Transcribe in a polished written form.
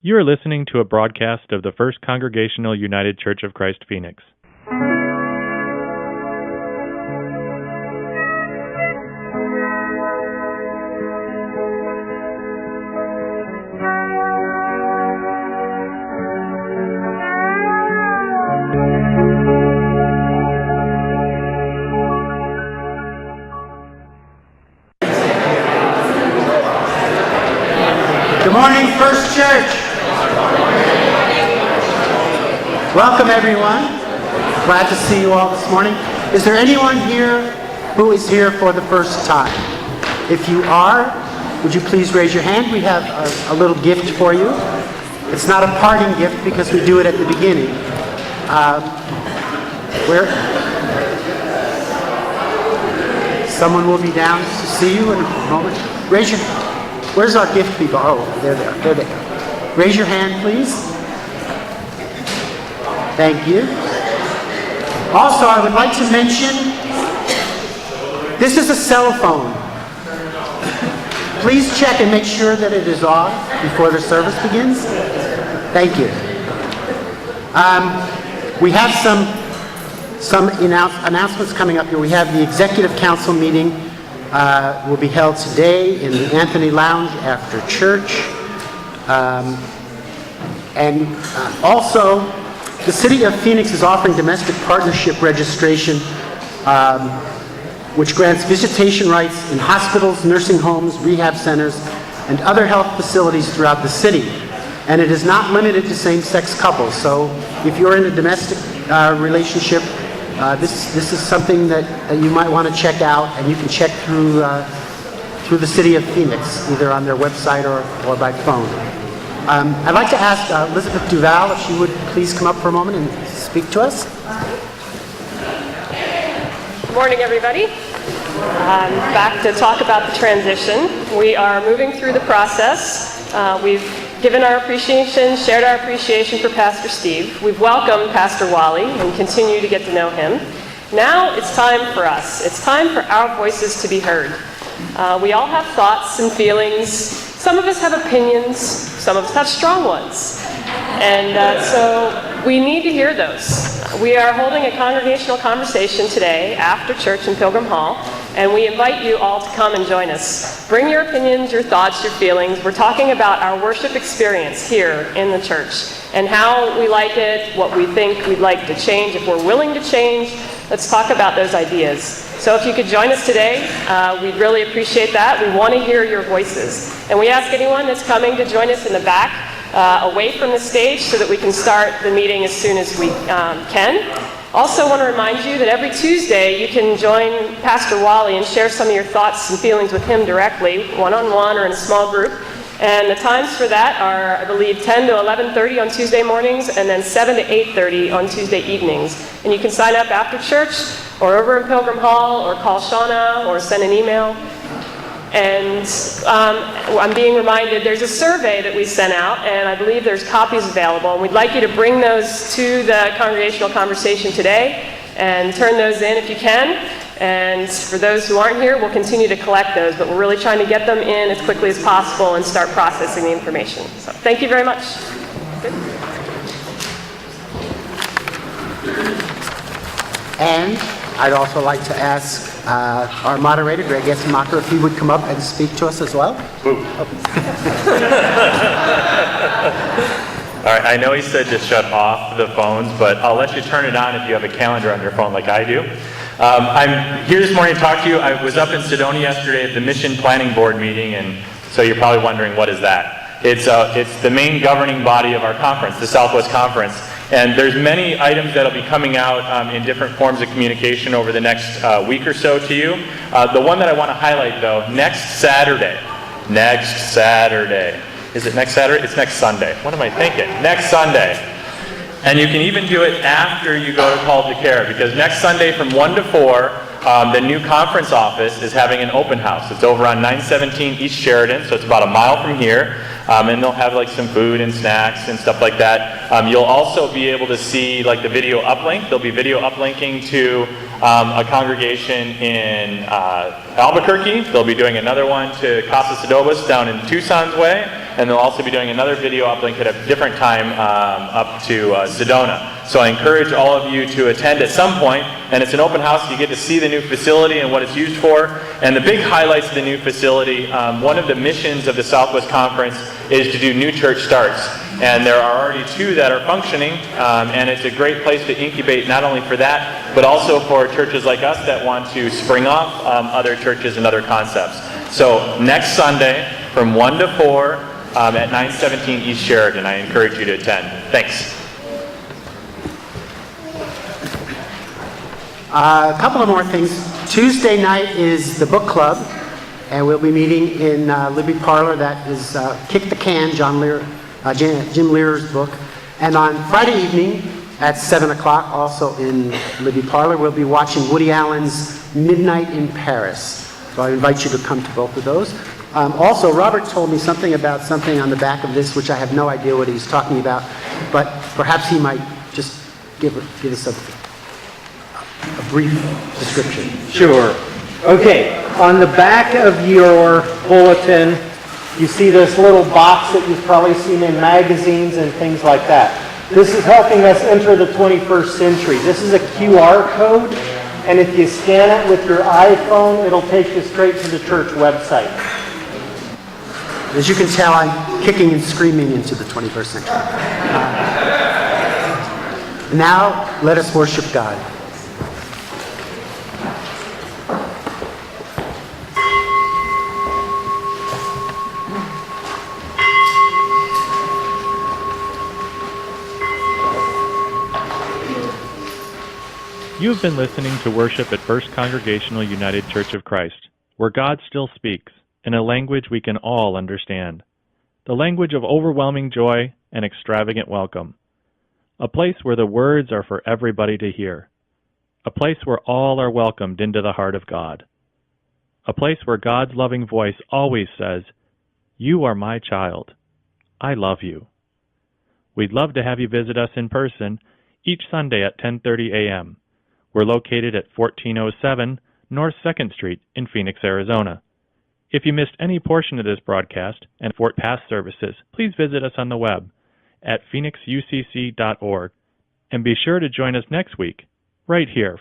You are listening to a broadcast of the First Congregational United Church of Christ, Phoenix. Good morning, First Church. Welcome, everyone. Glad to see you all this morning. Is there anyone here who is here for the first time? If you are, would you please raise your hand? We have a little gift for you. It's not a parting gift because we do it at the beginning. Someone will be down to see you in a moment. Raise your hand. Where's our gift people? Oh, there they are. There they are. Raise your hand, please. Thank you. Also, I would like to mention, this is a cell phone. Please check and make sure that it is off before the service begins. Thank you. We have some announcements coming up here. We have the Executive Council meeting will be held today in the Anthony Lounge after church. Also, the City of Phoenix is offering domestic partnership registration, which grants visitation rights in hospitals, nursing homes, rehab centers, and other health facilities throughout the city. And it is not limited to same-sex couples. So if you're in a domestic relationship, this is something that you might want to check out, and you can check through the City of Phoenix, either on their website or by phone. I'd like to ask Elizabeth Duval if she would please come up for a moment and speak to us. Good morning, everybody. I'm back to talk about the transition. We are moving through the process. We've given our appreciation, shared our appreciation for Pastor Steve. We've welcomed Pastor Wally and continue to get to know him. Now it's time for us. It's time for our voices to be heard. We all have thoughts and feelings. Some of us have opinions. Some of us have strong ones. And so we need to hear those. We are holding a congregational conversation today after church in Pilgrim Hall, and we invite you all to come and join us. Bring your opinions, your thoughts, your feelings. We're talking about our worship experience here in the church and how we like it, what we think we'd like to change, if we're willing to change. Let's talk about those ideas. So if you could join us today, we'd really appreciate that. We want to hear your voices. And we ask anyone that's coming to join us in the back, away from the stage, so that we can start the meeting as soon as we can. Also want to remind you that every Tuesday you can join Pastor Wally and share some of your thoughts and feelings with him directly, one-on-one or in a small group. And the times for that are, I believe, 10 to 11:30 on Tuesday mornings, and then 7 to 8:30 on Tuesday evenings. And you can sign up after church, or over in Pilgrim Hall, or call Shauna, or send an email. And I'm being reminded there's a survey that we sent out, and I believe there's copies available. And we'd like you to bring those to the congregational conversation today and turn those in if you can. And for those who aren't here, we'll continue to collect those, but we're really trying to get them in as quickly as possible and start processing the information. So thank you very much. Good. And I'd also like to ask our moderator, Greg Essenmacher, if he would come up and speak to us as well. All right, I know he said to shut off the phones, but I'll let you turn it on if you have a calendar on your phone like I do. I'm here this morning to talk to you. I was up in Sedona yesterday at the Mission Planning Board meeting, and so you're probably wondering, what is that? It's the main governing body of our conference, the Southwest Conference. And there's many items that'll be coming out in different forms of communication over the next week or so to you. The one that I want to highlight, though, next Saturday. Is it next Saturday? It's next Sunday. What am I thinking? Next Sunday. And you can even do it after you go to Call to Care, because next Sunday from 1 to 4, the new conference office is having an open house. It's over on 917 East Sheridan, so it's about a mile from here. And they'll have like some food and snacks and stuff like that. You'll also be able to see like the video uplink. There'll be video uplinking to a congregation in Albuquerque. They'll be doing another one to Casas Adobas down in Tucson's way. and they'll also be doing another video uplink at a different time up to Sedona. So I encourage all of you to attend at some point, and it's an open house. You get to see the new facility and what it's used for. And the big highlights of the new facility, one of the missions of the Southwest Conference is to do new church starts. And there are already 2 that are functioning, and it's a great place to incubate not only for that, but also for churches like us that want to spring off other churches and other concepts. So next Sunday from 1 to 4 at 917 East Sheridan, I encourage you to attend. Thanks. A couple of more things. Tuesday night is the book club, and we'll be meeting in Libby Parlor. That is Kick the Can, Jim Lear's book. And on Friday evening at 7 o'clock, also in Libby Parlor, we'll be watching Woody Allen's Midnight in Paris. So I invite you to come to both of those. Also, Robert told me something about something on the back of this, which I have no idea what he's talking about, but perhaps he might just give us a brief description. Sure. Okay, on the back of your bulletin, you see this little box that you've probably seen in magazines and things like that. This is helping us enter the 21st century. This is a QR code, and if you scan it with your iPhone, it'll take you straight to the church website. As you can tell, I'm kicking and screaming into the 21st century. Now, let us worship God. You have been listening to worship at First Congregational United Church of Christ, where God still speaks in a language we can all understand, the language of overwhelming joy and extravagant welcome, a place where the words are for everybody to hear, a place where all are welcomed into the heart of God, a place where God's loving voice always says, "You are my child. I love you." We'd love to have you visit us in person each Sunday at 10:30 a.m. We're located at 1407 North 2nd Street in Phoenix, Arizona. If you missed any portion of this broadcast and for past services, please visit us on the web at phoenixucc.org and be sure to join us next week, right here